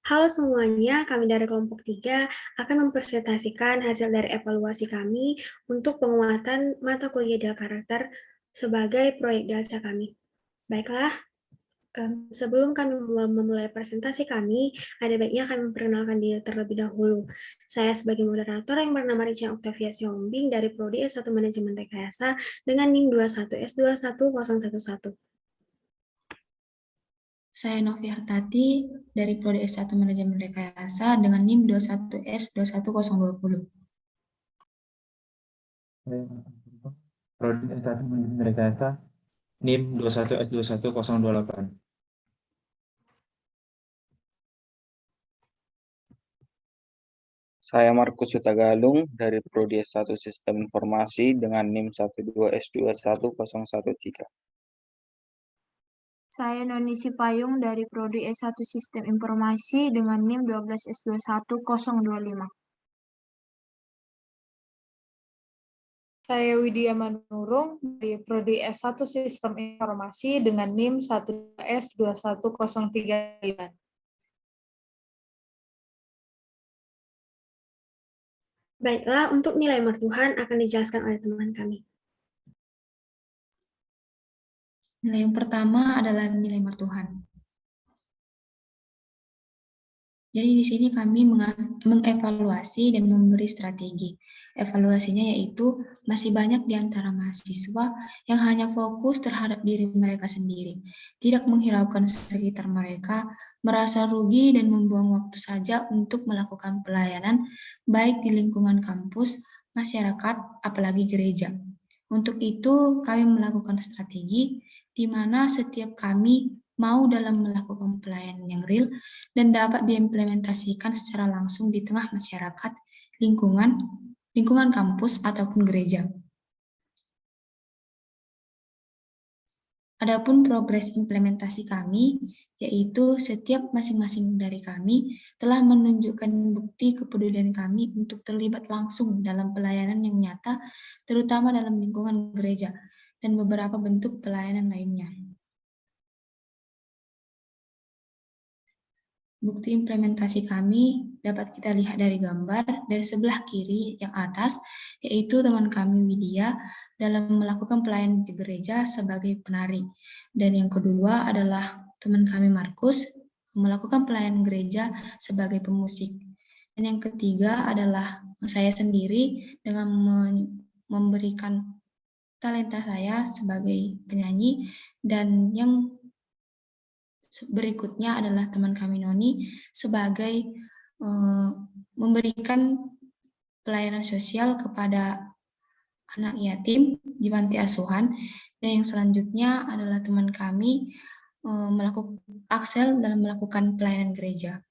Halo semuanya, kami dari kelompok 3 akan mempresentasikan hasil dari evaluasi kami untuk penguatan mata kuliah ideal karakter sebagai proyek dalsa kami. Baiklah, sebelum kami memulai presentasi kami, ada baiknya kami memperkenalkan diri terlebih dahulu. Saya sebagai moderator yang bernama Richa Octavia Siombing dari Prodi S1 Manajemen Rekayasa dengan NIM 21S21011. Saya Novi Hartati dari Prodi S1 Manajemen Rekayasa dengan NIM 21S21020. Prodi S1 Manajemen Rekayasa NIM 21S21028. Saya Markus Yutagalung dari Prodi S1 Sistem Informasi dengan NIM 12S21013. Saya Noni Sipayung dari Prodi S1 Sistem Informasi dengan NIM 12S21025. Saya Widya Manurung dari Prodi S1 Sistem Informasi dengan NIM 12S21039. Baiklah, untuk nilai martuhan akan dijelaskan oleh teman kami. Nilai yang pertama adalah nilai martuhan. Jadi di sini kami mengevaluasi dan memberi strategi. Evaluasinya yaitu masih banyak di antara mahasiswa yang hanya fokus terhadap diri mereka sendiri, tidak menghiraukan sekitar mereka, merasa rugi dan membuang waktu saja untuk melakukan pelayanan baik di lingkungan kampus, masyarakat, apalagi gereja. Untuk itu kami melakukan strategi di mana setiap kami mau dalam melakukan pelayanan yang real dan dapat diimplementasikan secara langsung di tengah masyarakat, lingkungan kampus, ataupun gereja. Adapun progres implementasi kami, yaitu setiap masing-masing dari kami telah menunjukkan bukti kepedulian kami untuk terlibat langsung dalam pelayanan yang nyata, terutama dalam lingkungan gereja, dan beberapa bentuk pelayanan lainnya. Bukti implementasi kami dapat kita lihat dari gambar dari sebelah kiri yang atas, yaitu teman kami Widya dalam melakukan pelayanan di gereja sebagai penari. Dan yang kedua adalah teman kami Markus melakukan pelayanan gereja sebagai pemusik. Dan yang ketiga adalah saya sendiri dengan memberikan talenta saya sebagai penyanyi. Dan yang berikutnya adalah teman kami Noni sebagai memberikan pelayanan sosial kepada anak yatim di panti asuhan. Dan yang selanjutnya adalah teman kami melakukan Axel dalam melakukan pelayanan gereja.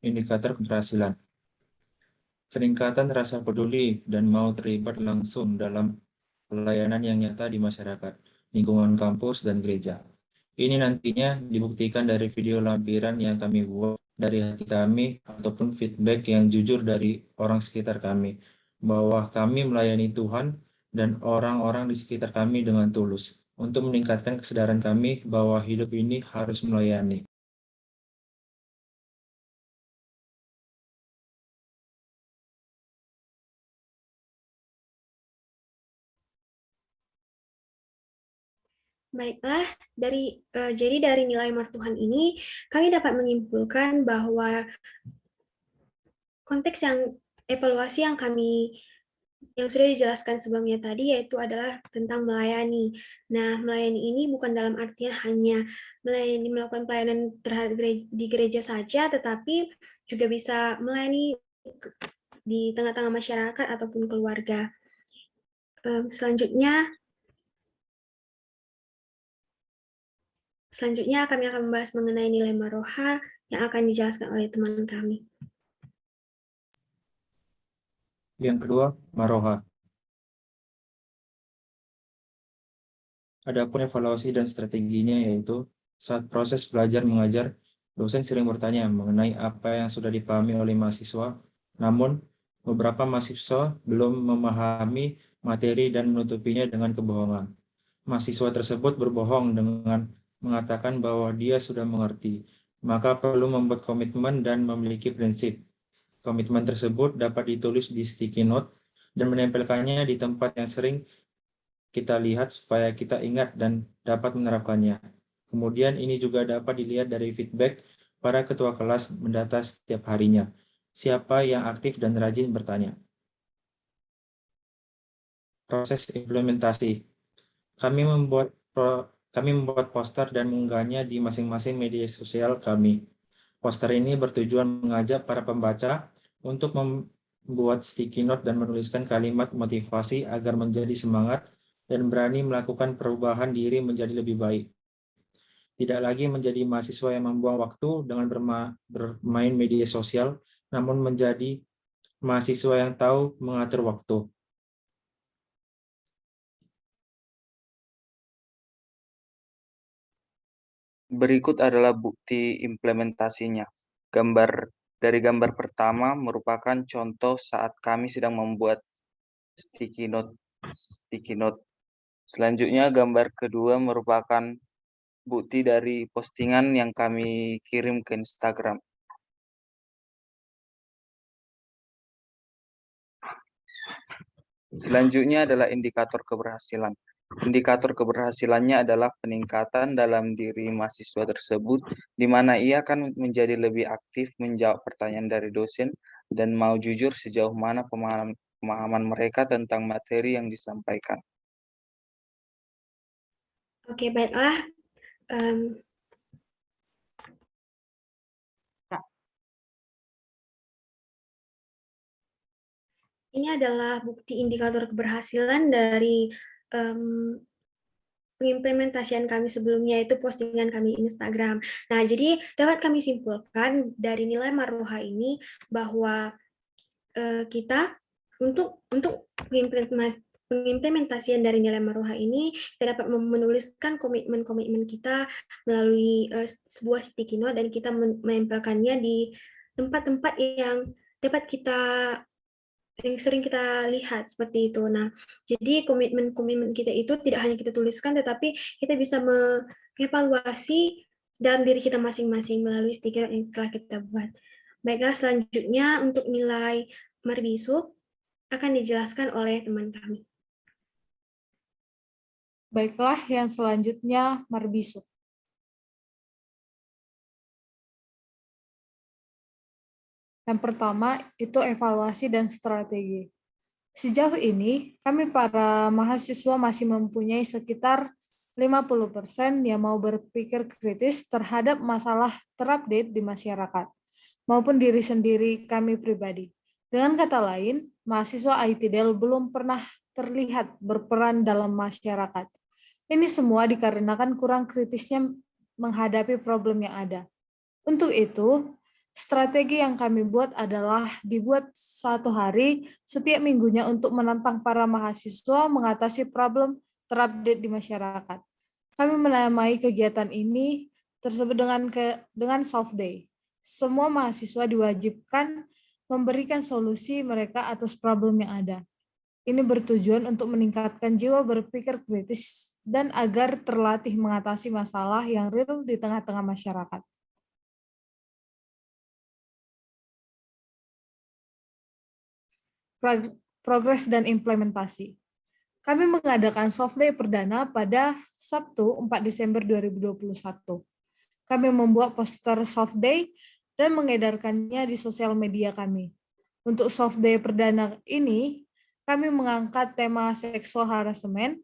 Indikator keberhasilan. Peningkatan rasa peduli dan mau terlibat langsung dalam pelayanan yang nyata di masyarakat, lingkungan kampus, dan gereja. Ini nantinya dibuktikan dari video lampiran yang kami buat dari hati kami ataupun feedback yang jujur dari orang sekitar kami, bahwa kami melayani Tuhan dan orang-orang di sekitar kami dengan tulus, untuk meningkatkan kesadaran kami bahwa hidup ini harus melayani. Baiklah, jadi dari nilai martuhan ini, kami dapat menyimpulkan bahwa konteks evaluasi yang sudah dijelaskan sebelumnya tadi, yaitu adalah tentang melayani. Nah, melayani ini bukan dalam artian hanya melakukan pelayanan di gereja saja, tetapi juga bisa melayani di tengah-tengah masyarakat ataupun keluarga. Selanjutnya kami akan membahas mengenai nilai maroha yang akan dijelaskan oleh teman kami. Yang kedua, maroha. Adapun evaluasi dan strateginya yaitu saat proses belajar mengajar, dosen sering bertanya mengenai apa yang sudah dipahami oleh mahasiswa, namun beberapa mahasiswa belum memahami materi dan menutupinya dengan kebohongan. mahasiswa tersebut berbohong dengan mengatakan bahwa dia sudah mengerti, maka perlu membuat komitmen dan memiliki prinsip. Komitmen tersebut dapat ditulis di sticky note dan menempelkannya di tempat yang sering kita lihat supaya kita ingat dan dapat menerapkannya. Kemudian ini juga dapat dilihat dari feedback para ketua kelas mendata setiap harinya. Siapa yang aktif dan rajin bertanya. Proses implementasi. Kami membuat poster dan mengunggahnya di masing-masing media sosial kami. Poster ini bertujuan mengajak para pembaca untuk membuat sticky note dan menuliskan kalimat motivasi agar menjadi semangat dan berani melakukan perubahan diri menjadi lebih baik. Tidak lagi menjadi mahasiswa yang membuang waktu dengan bermain media sosial, namun menjadi mahasiswa yang tahu mengatur waktu. Berikut adalah bukti implementasinya. Dari gambar pertama merupakan contoh saat kami sedang membuat sticky note. Selanjutnya gambar kedua merupakan bukti dari postingan yang kami kirim ke Instagram. Selanjutnya adalah indikator keberhasilan. Indikator keberhasilannya adalah peningkatan dalam diri mahasiswa tersebut, di mana ia akan menjadi lebih aktif menjawab pertanyaan dari dosen dan mau jujur sejauh mana pemahaman mereka tentang materi yang disampaikan. Oke, baiklah. Ini adalah bukti indikator keberhasilan dari pengimplementasian kami sebelumnya, itu postingan kami Instagram. Nah, jadi dapat kami simpulkan dari nilai Maruha ini bahwa kita untuk pengimplementasian dari nilai Maruha ini, kita dapat menuliskan komitmen-komitmen kita melalui sebuah sticky note dan kita menempelkannya di tempat-tempat yang dapat yang sering kita lihat seperti itu. Nah, jadi komitmen-komitmen kita itu tidak hanya kita tuliskan, tetapi kita bisa mengevaluasi dalam diri kita masing-masing melalui stiker yang telah kita buat. Baiklah, selanjutnya untuk nilai Marbisub akan dijelaskan oleh teman kami. Baiklah, yang selanjutnya Marbisub. Yang pertama itu evaluasi dan strategi. Sejauh ini, kami para mahasiswa masih mempunyai sekitar 50% yang mau berpikir kritis terhadap masalah terupdate di masyarakat, maupun diri sendiri kami pribadi. Dengan kata lain, mahasiswa ITDL belum pernah terlihat berperan dalam masyarakat. Ini semua dikarenakan kurang kritisnya menghadapi problem yang ada. Untuk itu, strategi yang kami buat adalah dibuat satu hari setiap minggunya untuk menantang para mahasiswa mengatasi problem terupdate di masyarakat. Kami menamai kegiatan ini tersebut dengan Soft Day. Semua mahasiswa diwajibkan memberikan solusi mereka atas problem yang ada. Ini bertujuan untuk meningkatkan jiwa berpikir kritis dan agar terlatih mengatasi masalah yang real di tengah-tengah masyarakat. Progres dan implementasi. Kami mengadakan Soft Day perdana pada Sabtu 4 Desember 2021. Kami membuat poster Soft Day dan mengedarkannya di sosial media kami. Untuk Soft Day perdana ini, kami mengangkat tema seksual harassment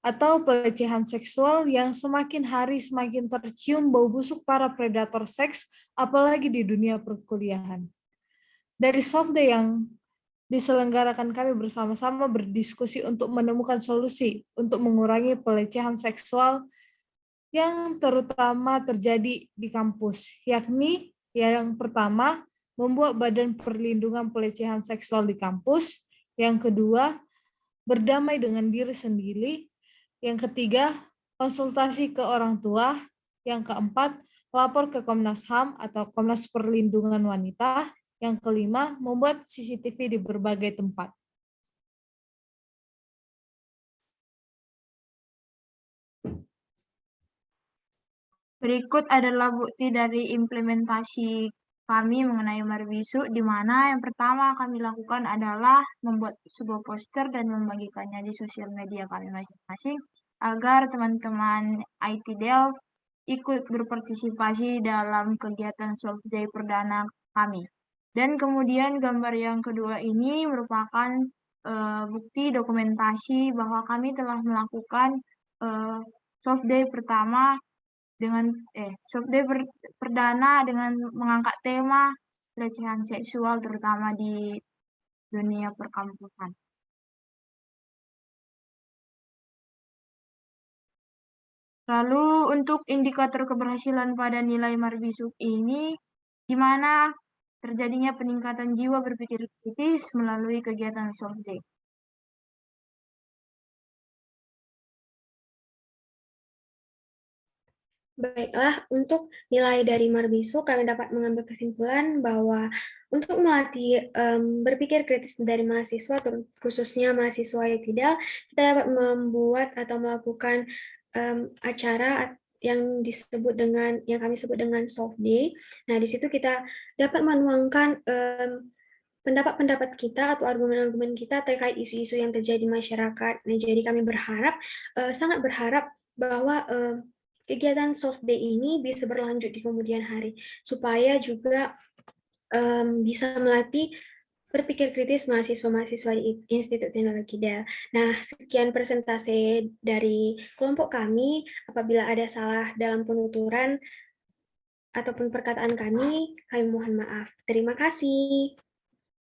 atau pelecehan seksual yang semakin hari semakin tercium bau busuk para predator seks, apalagi di dunia perkuliahan. Dari Soft Day yang diselenggarakan, kami bersama-sama berdiskusi untuk menemukan solusi untuk mengurangi pelecehan seksual yang terutama terjadi di kampus, yakni yang pertama, membuat badan perlindungan pelecehan seksual di kampus, yang kedua, berdamai dengan diri sendiri, yang ketiga, konsultasi ke orang tua, yang keempat, lapor ke Komnas HAM atau Komnas Perlindungan Wanita, yang kelima, membuat CCTV di berbagai tempat. Berikut adalah bukti dari implementasi kami mengenai Marbisu, di mana yang pertama kami lakukan adalah membuat sebuah poster dan membagikannya di sosial media kami masing-masing, agar teman-teman IT Del ikut berpartisipasi dalam kegiatan Solve Day perdana kami. Dan kemudian gambar yang kedua ini merupakan bukti dokumentasi bahwa kami telah melakukan Solve Day pertama dengan Solve Day perdana dengan mengangkat tema pelecehan seksual terutama di dunia perkampusan. Lalu untuk indikator keberhasilan pada nilai Marbisuk ini, di mana terjadinya peningkatan jiwa berpikir kritis melalui kegiatan Solve Day. Baiklah, untuk nilai dari Marbisu, kami dapat mengambil kesimpulan bahwa untuk melatih berpikir kritis dari mahasiswa, khususnya mahasiswa yang tidak, kita dapat membuat atau melakukan acara yang kami sebut dengan Solve Day. Nah, di situ kita dapat menuangkan pendapat-pendapat kita atau argumen-argumen kita terkait isu-isu yang terjadi di masyarakat. Nah, jadi kami sangat berharap bahwa kegiatan Solve Day ini bisa berlanjut di kemudian hari, supaya juga bisa melatih berpikir kritis mahasiswa-mahasiswa di Institut Teknologi Del. Nah, sekian presentasi dari kelompok kami. Apabila ada salah dalam penuturan ataupun perkataan kami mohon maaf. Terima kasih.